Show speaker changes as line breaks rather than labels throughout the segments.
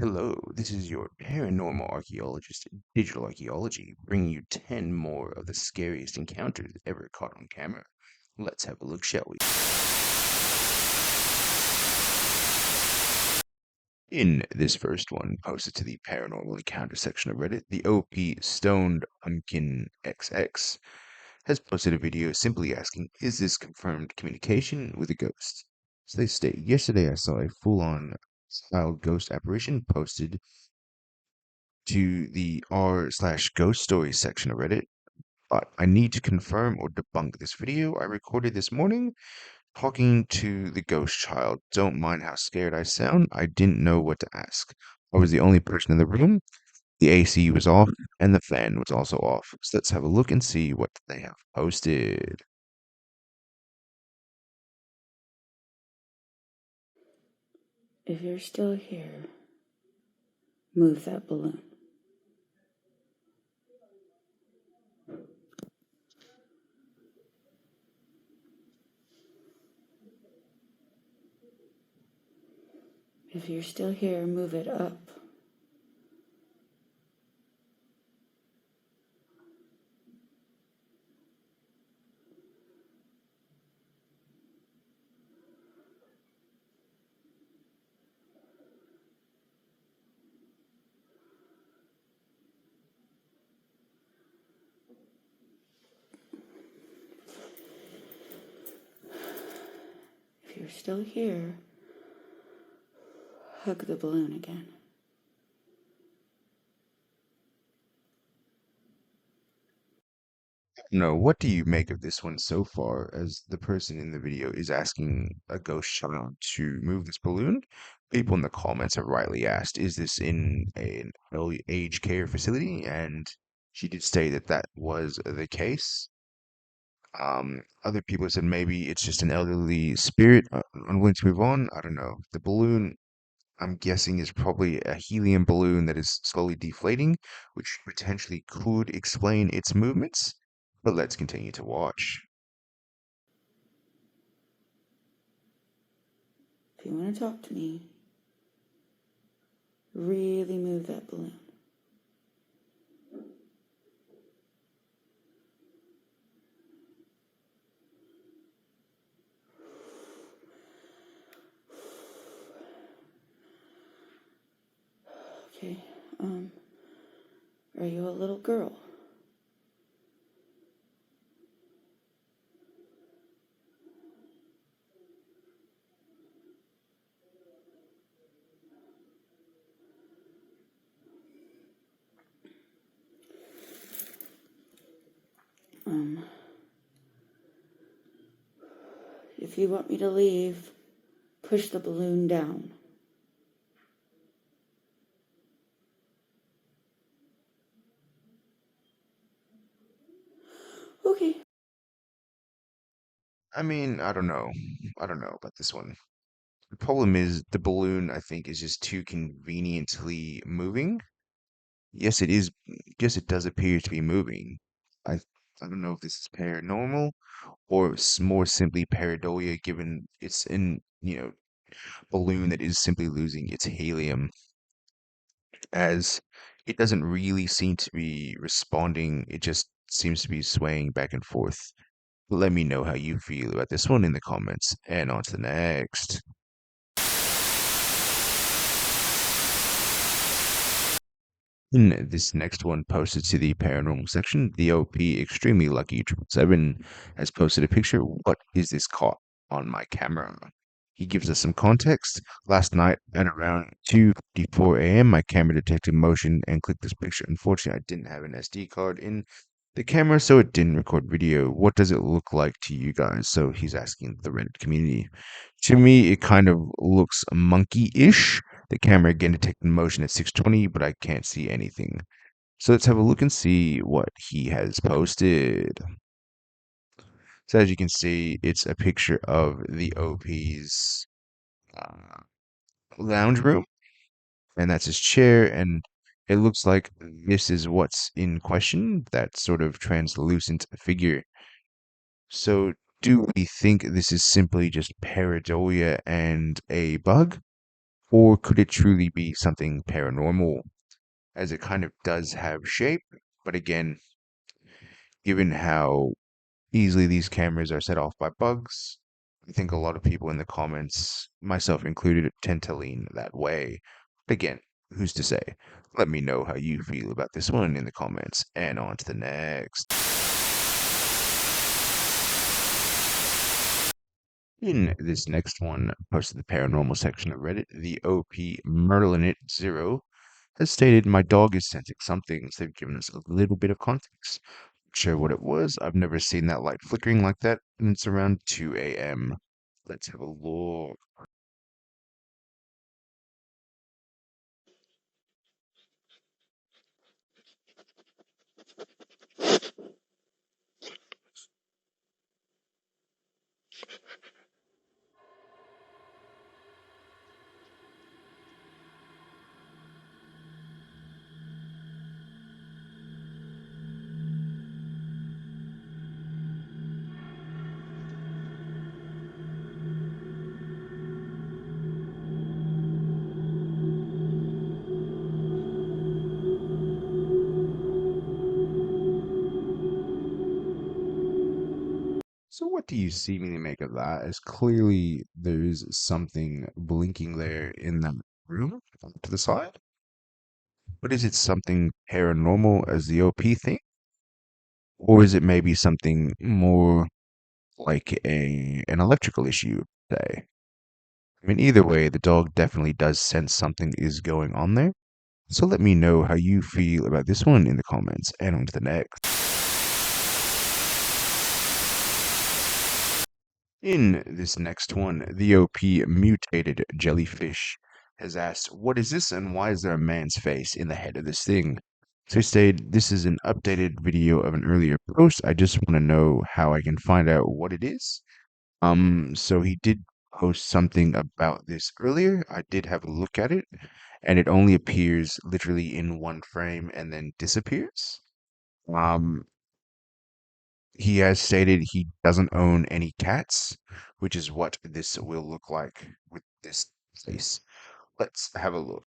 Hello, this is your paranormal archaeologist, digital archaeology, bringing you 10 more of the scariest encounters ever caught on camera. Let's have a look, shall we? In this first one, posted to the paranormal encounter section of Reddit, the OP Stoned Pumpkin XX has posted a video simply asking, is this confirmed communication with a ghost? So they state, yesterday I saw a full-on style ghost apparition posted to the r/ghost stories section of Reddit, but I need to confirm or debunk this video I recorded this morning talking to the ghost child. Don't mind how scared I sound. I didn't know what to ask. I was the only person in the room. The AC was off and the fan was also off. So let's have a look and see what they have posted.
If you're still here, move that balloon. If you're still here, move it up. If you're still here, hug the balloon again.
No, what do you make of this one so far, as the person in the video is asking a ghost child to move this balloon? People in the comments have rightly asked, is this in an early age care facility? And she did say that that was the case. Other people said maybe it's just an elderly spirit, unwilling to move on. I don't know. The balloon, I'm guessing, is probably a helium balloon that is slowly deflating, which potentially could explain its movements. But let's continue to watch.
If you want to talk to me, really move that balloon. Okay, are you a little girl? If you want me to leave, push the balloon down. Okay.
I mean, I don't know. I don't know about this one. The problem is the balloon, I think, is just too conveniently moving. Yes, it is. Yes, it does appear to be moving. I I don't know if this is paranormal or more simply pareidolia, given it's in, balloon that is simply losing its helium, as it doesn't really seem to be responding. It just seems to be swaying back and forth. Let me know how you feel about this one in the comments, and on to the next. In this next one posted to the paranormal section, the OP Extremely Lucky 777 has posted a picture. What is this caught on my camera? He gives us some context. Last night at around 2:54 a.m., my camera detected motion and clicked this picture. Unfortunately, I didn't have an SD card in the camera, so it didn't record video. What does it look like to you guys? So he's asking the Reddit community. To me, it kind of looks monkey-ish. The camera again detected motion at 620, but I can't see anything. So let's have a look and see what he has posted. So as you can see, it's a picture of the OP's uh, lounge room, and that's his chair, and it looks like this is what's in question, that sort of translucent figure. So do we think this is simply just pareidolia and a bug? Or could it truly be something paranormal, as it kind of does have shape? But again, given how easily these cameras are set off by bugs, I think a lot of people in the comments, myself included, tend to lean that way. But again, who's to say? Let me know how you feel about this one in the comments, and on to the next. In this next one, posted the paranormal section of Reddit, the OP Merlinit0 has stated, "My dog is sensing something." So they've given us a little bit of context. Not sure what it was. I've never seen that light flickering like that, and it's around 2 a.m. Let's have a look. So what do you seemingly make of that? As clearly there's something blinking there in that room to the side. But is it something paranormal as the OP thing? Or is it maybe something more like an electrical issue, say? I mean, either way, the dog definitely does sense something is going on there. So let me know how you feel about this one in the comments, and on to the next. In this next one, the OP mutated jellyfish has asked, "What is this, and why is there a man's face in the head of this thing?" So he stated, "This is an updated video of an earlier post. I just want to know how I can find out what it is." So he did post something about this earlier. I did have a look at it, and it only appears literally in one frame and then disappears. Um, he has stated he doesn't own any cats, which is what this will look like with this face. Let's have a look.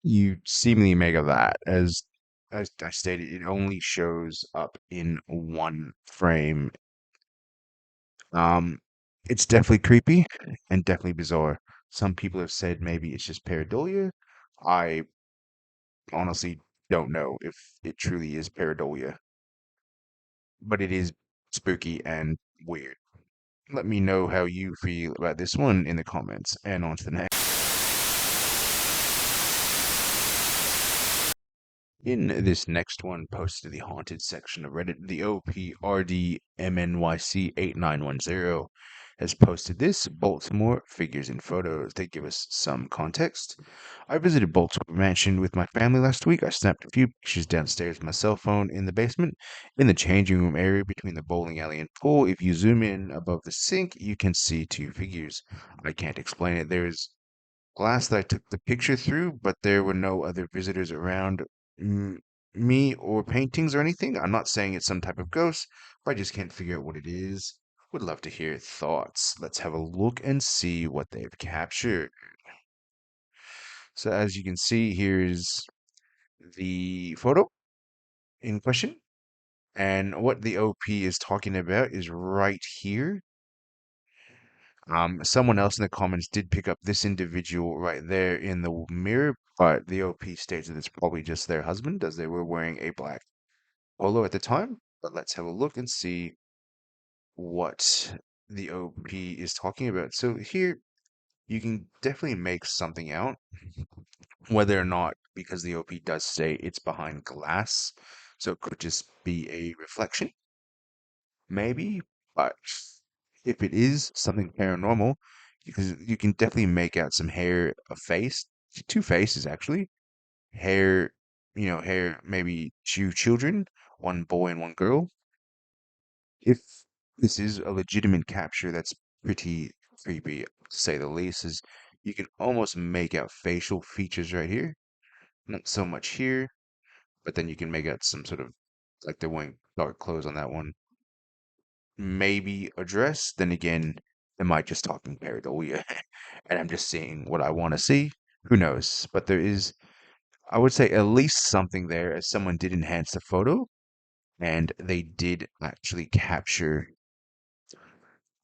You seemingly make of that as I stated, it only shows up in one frame. Um, it's definitely creepy and definitely bizarre. Some people have said maybe it's just pareidolia. I honestly don't know if it truly is pareidolia, but it is spooky and weird. Let me know how you feel about this one in the comments, and on to the next. In this next one, posted to the haunted section of Reddit, the OPRDMNYC8910 has posted this: "Baltimore figures and photos." They give us some context. "I visited Baltimore Mansion with my family last week. I snapped a few pictures downstairs with my cell phone in the basement. In the changing room area between the bowling alley and pool, if you zoom in above the sink, you can see two figures. I can't explain it. There's glass that I took the picture through, but there were no other visitors around me or paintings or anything. I'm not saying it's some type of ghost, but I just can't figure out what it is. Would love to hear your thoughts. Let's have a look and see what they've captured." So as you can see, here's the photo in question. And what the OP is talking about is right here. Someone else in the comments did pick up this individual right there in the mirror, but the OP states that it's probably just their husband, as they were wearing a black polo at the time. But let's have a look and see what the OP is talking about. So here you can definitely make something out, whether or not, because the OP does say it's behind glass, so it could just be a reflection, maybe. But if it is something paranormal, because you can definitely make out some hair, a face, two faces actually, hair, hair, maybe two children, one boy and one girl. if this is a legitimate capture, that's pretty creepy, to say the least, is you can almost make out facial features right here. Not so much here, but then you can make out some sort of like they're wearing dark clothes on that one. Maybe a dress. Then again, am I just talking pareidolia and I'm just seeing what I want to see? Who knows? But there is, I would say, at least something there, as someone did enhance the photo and they did actually capture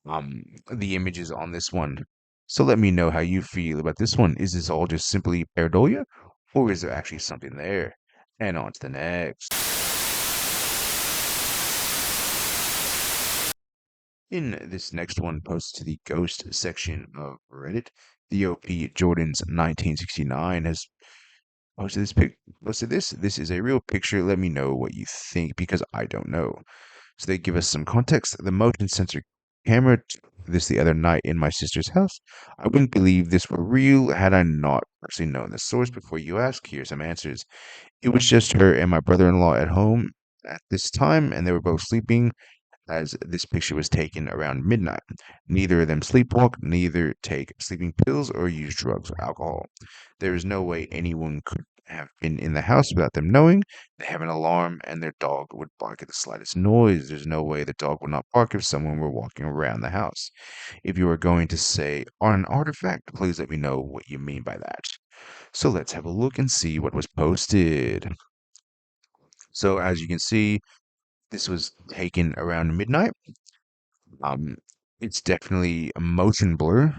the images on this one. So let me know how you feel about this one. Is this all just simply pareidolia, or is there actually something there? And on to the next. In this next one, posted to the ghost section of Reddit, the OP Jordan's 1969 has posted this pic. Posted this. This is a real picture. Let me know what you think because I don't know. So they give us some context. The motion sensor camera took this the other night in my sister's house. I wouldn't believe this were real had I not actually known the source before you ask. Here's some answers. It was just her and my brother-in-law at home at this time, and they were both sleeping as this picture was taken around midnight. Neither of them sleepwalk, neither take sleeping pills or use drugs or alcohol. There is no way anyone could have been in the house without them knowing. They have an alarm, and their dog would bark at the slightest noise. There's no way the dog would not bark if someone were walking around the house. If you are going to say on an artifact, please let me know what you mean by that. So let's have a look and see what was posted. So as you can see, this was taken around midnight. Um, it's definitely a motion blur.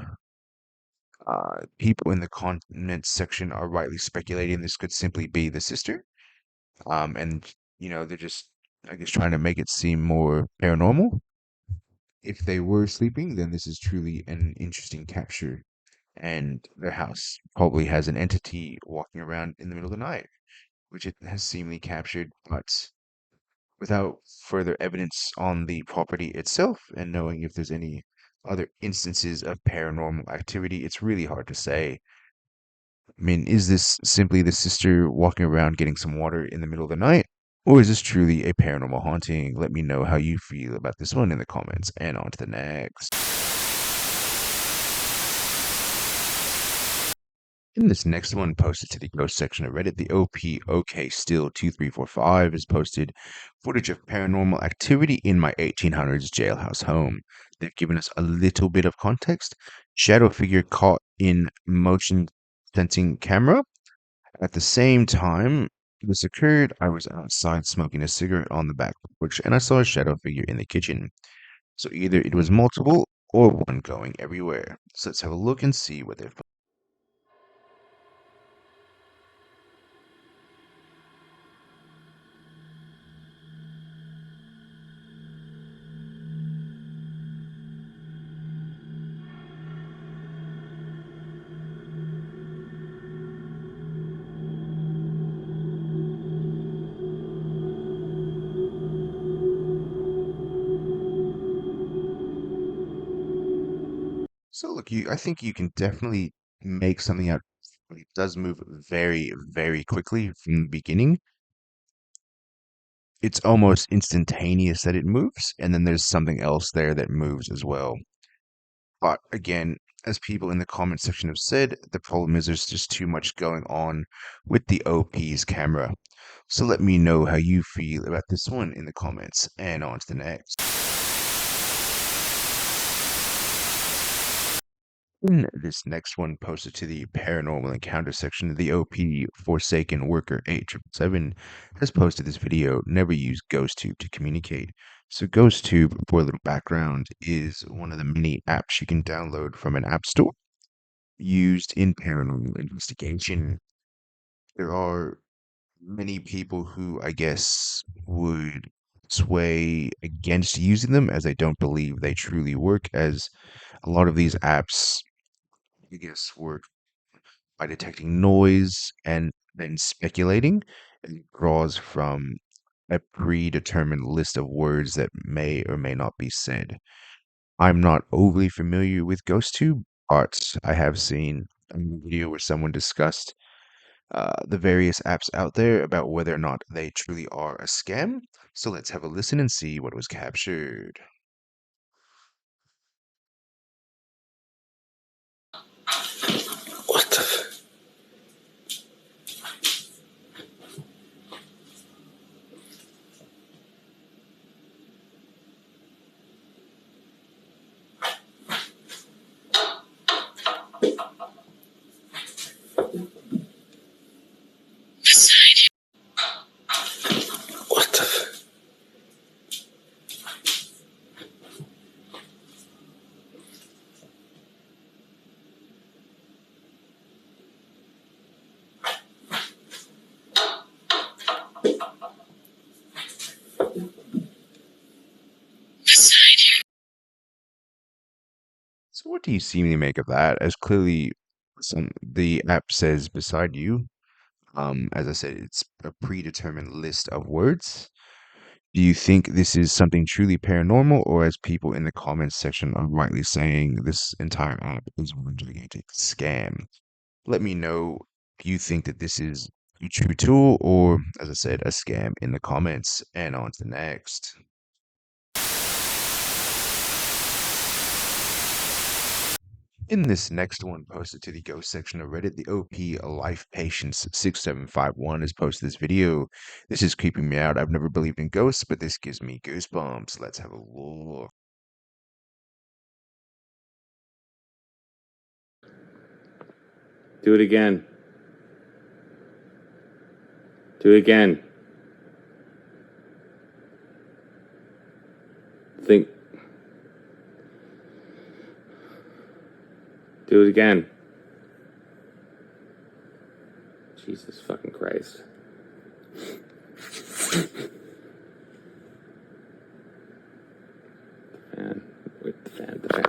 People in the comments section are rightly speculating this could simply be the sister. And they're just, I guess, trying to make it seem more paranormal. If they were sleeping, then this is truly an interesting capture. And their house probably has an entity walking around in the middle of the night, which it has seemingly captured, but without further evidence on the property itself and knowing if there's any other instances of paranormal activity, it's really hard to say. I mean, is this simply the sister walking around getting some water in the middle of the night? Or is this truly a paranormal haunting? Let me know how you feel about this one in the comments. And on to the next. In this next one, posted to the ghost section of Reddit, the OP Still 2345 has posted footage of paranormal activity in my 1800s jailhouse home. They've given us a little bit of context. Shadow figure caught in motion sensing camera. At the same time this occurred, I was outside smoking a cigarette on the back porch and I saw a shadow figure in the kitchen. So either it was multiple or one going everywhere. So let's have a look and see what they've. So look, I think you can definitely make something out. It does move very, very quickly from the beginning. It's almost instantaneous that it moves, and then there's something else there that moves as well. But again, as people in the comment section have said, the problem is there's just too much going on with the OP's camera. So let me know how you feel about this one in the comments, and on to the next. This next one posted to the paranormal encounter section of the OP Forsaken Worker 8777 has posted this video. Never use GhostTube to communicate. So GhostTube, for a little background, is one of the many apps you can download from an app store used in paranormal investigation. There are many people who, I guess, would sway against using them as they don't believe they truly work, as a lot of these apps, I guess, work by detecting noise and then speculating. It draws from a predetermined list of words that may or may not be said. I'm not overly familiar with GhostTube, but I have seen a video where someone discussed the various apps out there about whether or not they truly are a scam. So let's have a listen and see what was captured.
What the? What the?
So what do you seemingly make of that? As clearly the app says beside you, as I said, it's a predetermined list of words. Do you think this is something truly paranormal, or as people in the comments section are rightly saying, this entire app is one gigantic scam? Let me know if you think that this is a true tool or, as I said, a scam in the comments. And on to the next. In this next one posted to the ghost section of Reddit, the OP Life Patience 6751 has posted this video. This is creeping me out. I've never believed in ghosts, but this gives me goosebumps. Let's have a look.
Do it again. Do it again. Think. Do it again. Jesus fucking Christ. Fan. Wait, the fan. The fan.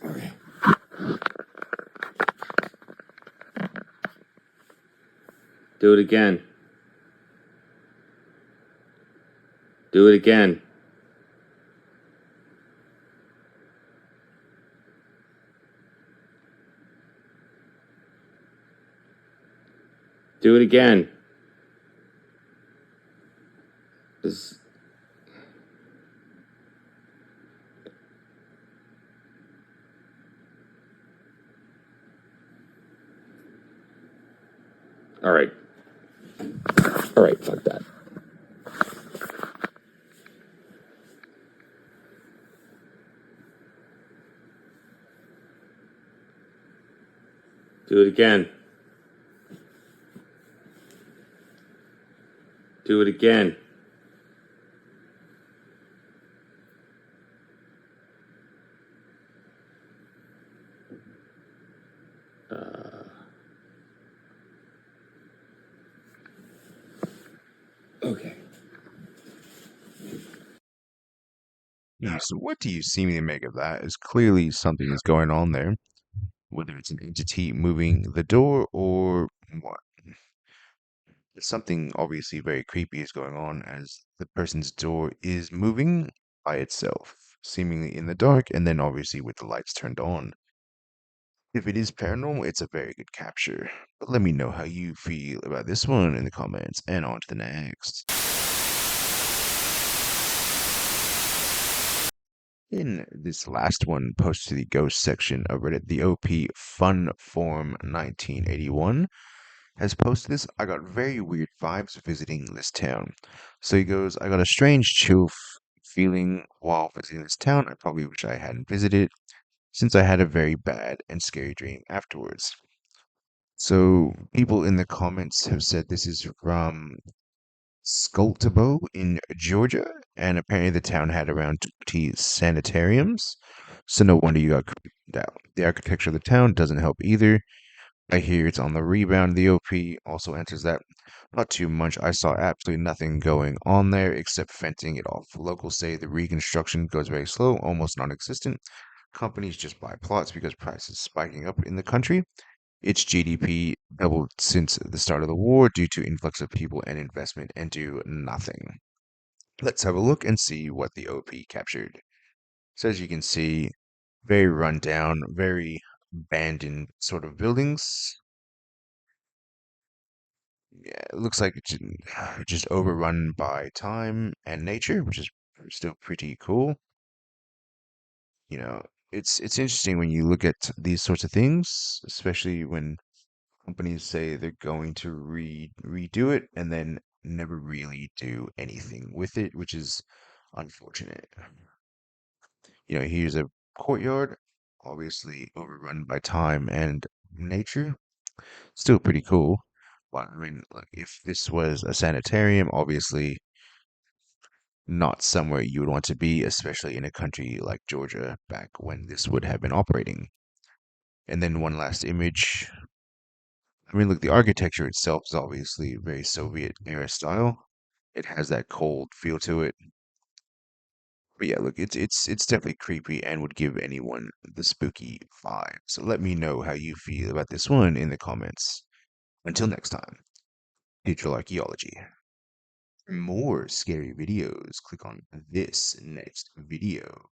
Okay. Do it again. Do it again. Do it again. This. All right. All right. Fuck that. Do it again. Do it again. Okay.
Yeah, so what do you seemingly make of that? Is clearly something is going on there, whether it's an entity moving the door or what. Something obviously very creepy is going on as the person's door is moving by itself, seemingly in the dark, and then obviously with the lights turned on. If it is paranormal, it's a very good capture. But let me know how you feel about this one in the comments, and on to the next. In this last one, posted to the ghost section of Reddit, the OP Fun Form 1981 has posted this. I got very weird vibes visiting this town. So he goes, I got a strange chill feeling while visiting this town. I probably wish I hadn't visited since I had a very bad and scary dream afterwards. So people in the comments have said this is from Skoltebo in Georgia, and apparently the town had around 20 sanitariums. So no wonder you got creeped out. The architecture of the town doesn't help either. I hear it's on the rebound. The OP also enters that. Not too much. I saw absolutely nothing going on there except fencing it off. Locals say the reconstruction goes very slow, almost non-existent. Companies just buy plots because prices spiking up in the country. Its GDP doubled since the start of the war due to influx of people and investment into nothing. Let's have a look and see what the OP captured. So as you can see, very run down, very abandoned sort of buildings. Yeah, it looks like it's just overrun by time and nature, which is still pretty cool. You know, it's interesting when you look at these sorts of things, especially when companies say they're going to redo it and then never really do anything with it, which is unfortunate. Here's a courtyard, obviously overrun by time and nature. Still pretty cool. But I mean, like, if this was a sanitarium, obviously not somewhere you would want to be, especially in a country like Georgia back when this would have been operating. And then one last image. I mean, look, the architecture itself is obviously very Soviet era style. It has that cold feel to it. But yeah, look, it's definitely creepy and would give anyone the spooky vibe. So let me know how you feel about this one in the comments. Until next time, digital archaeology. For more scary videos, click on this next video.